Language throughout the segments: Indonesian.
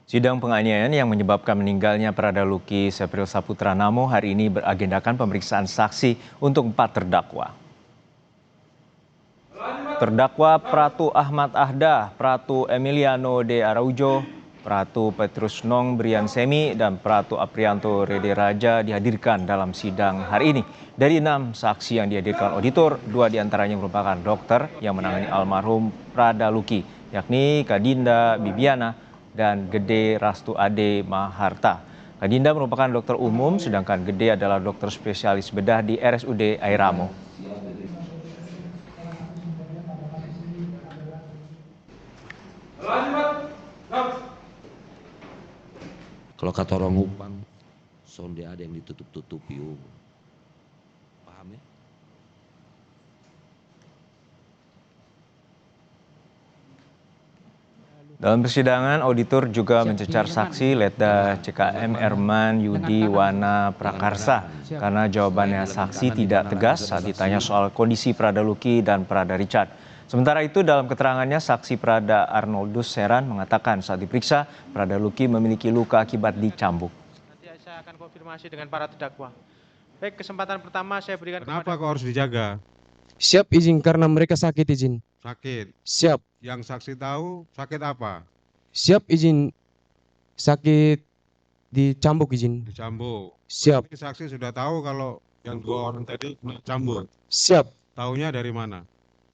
Sidang penganiayaan yang menyebabkan meninggalnya Pradaluki Sepril Saputra Namo hari ini beragendakan pemeriksaan saksi untuk 4 terdakwa. Terdakwa Pratu Ahmad Ahdah, Pratu Emiliano de Araujo, Pratu Petrus Nong Brian Semi, dan Pratu Aprianto Rede Raja dihadirkan dalam sidang hari ini. Dari 6 saksi yang dihadirkan auditor, 2 diantaranya merupakan dokter yang menangani almarhum Pradaluki, yakni Kadinda Bibiana dan Gede Rastu Ade Maharta. Kadinda merupakan dokter umum, sedangkan Gede adalah dokter spesialis bedah di RSUD Airamo. Kalau kata orang Upang, sonde ada yang ditutup-tutupi. Paham ya? Dalam persidangan, auditor juga mencecar saksi Letda CKM Erman Yudi Wana Prakarsa karena jawabannya saksi tidak tegas saat ditanya soal kondisi Pradaluki dan Prada Richard. Sementara itu, dalam keterangannya, saksi Prada Arnoldus Seran mengatakan saat diperiksa, Pradaluki memiliki luka akibat dicambuk. Nanti saya akan konfirmasi dengan para terdakwa. Baik, kesempatan pertama saya berikan Kenapa kau harus dijaga? Siap izin karena mereka sakit izin. Sakit. Siap. Yang saksi tahu sakit apa? Siap izin sakit dicambuk izin. Dicambuk. Siap. Ini saksi sudah tahu kalau yang 2 orang tadi kena cambuk. Siap. Taunya dari mana?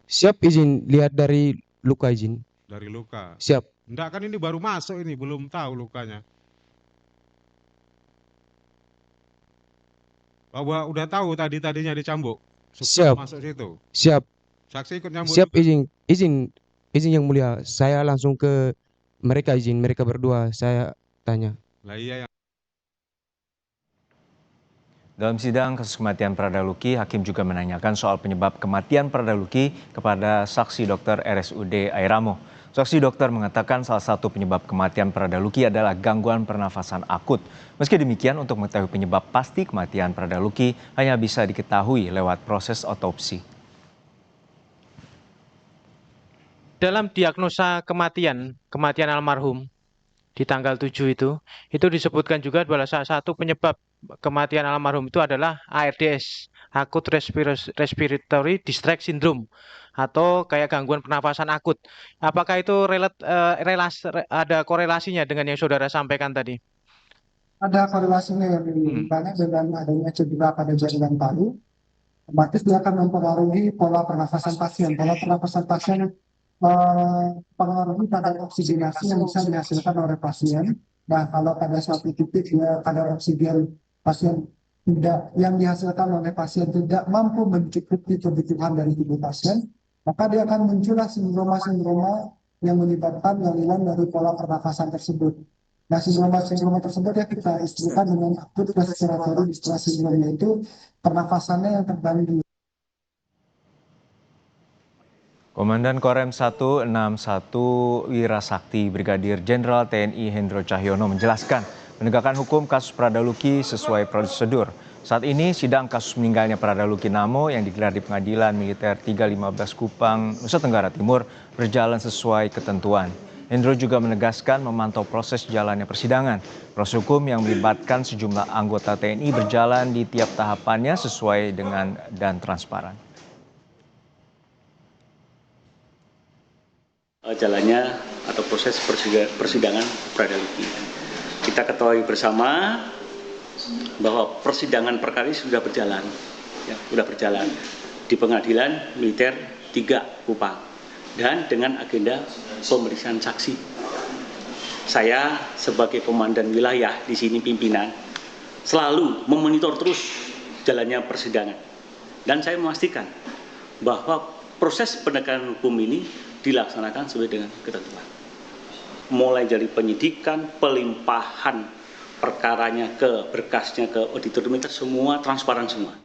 Siap izin lihat dari luka izin. Dari luka. Siap. Enggak, kan ini baru masuk, ini belum tahu lukanya. Bahwa udah tahu tadinya dicambuk. Siap. Masuk situ. Siap. Saksi ikut nyambut. Siap juga? izin yang mulia. Saya langsung ke mereka izin, mereka berdua saya tanya. Lah iya yang Dalam sidang kasus kematian Pradaluki, hakim juga menanyakan soal penyebab kematian Pradaluki kepada saksi dokter RSUD Airamo. Saksi dokter mengatakan salah satu penyebab kematian Pradaluki adalah gangguan pernafasan akut. Meski demikian, untuk mengetahui penyebab pasti kematian Pradaluki hanya bisa diketahui lewat proses otopsi. dalam diagnosa kematian almarhum di tanggal 7 itu disebutkan juga bahwa salah satu penyebab kematian almarhum itu adalah ARDS, Acute Respiratory Distress Syndrome, atau kayak gangguan pernafasan akut. Apakah itu ada korelasinya dengan yang saudara sampaikan tadi? Ada korelasinya yang banyak dengan adanya cedera pada jaringan paru, otomatis dia akan mempengaruhi pola pernafasan pasien. Pola pernafasan pasien pengaruhi pada oksigenasi yang bisa dihasilkan oleh pasien. Nah, kalau pada suatu titik ya kadar oksigen pasien tidak yang dihasilkan oleh pasien tidak mampu mencukupi kebutuhan dari tubuh pasien, maka dia akan muncullah sindroma-sindroma yang menyebabkan gangguan dari pola pernafasan tersebut. Nah, sindroma tersebut ya kita istilahkan dengan acute respiratory distress syndrome, yaitu pernafasannya yang terganggu. Komandan Korem 161 Wirasakti Brigadir Jenderal TNI Hendro Cahyono menjelaskan penegakan hukum kasus Pradaluki sesuai prosedur. Saat ini sidang kasus meninggalnya Pradaluki Namo yang digelar di Pengadilan Militer 315 Kupang, Nusa Tenggara Timur berjalan sesuai ketentuan. Hendro juga menegaskan memantau proses jalannya persidangan. Proses hukum yang melibatkan sejumlah anggota TNI berjalan di tiap tahapannya sesuai dengan dan transparan. Jalannya atau proses persidangan Pradaluki. Kita ketahui bersama bahwa persidangan perkara ini sudah berjalan, di Pengadilan Militer 3 Kupang dan dengan agenda pemeriksaan saksi. Saya sebagai komandan wilayah di sini pimpinan selalu memonitor terus jalannya persidangan dan saya memastikan bahwa proses penegakan hukum ini dilaksanakan sesuai dengan ketentuan. Mulai dari penyidikan, pelimpahan perkaranya ke berkasnya ke auditor militer, semua transparan semua.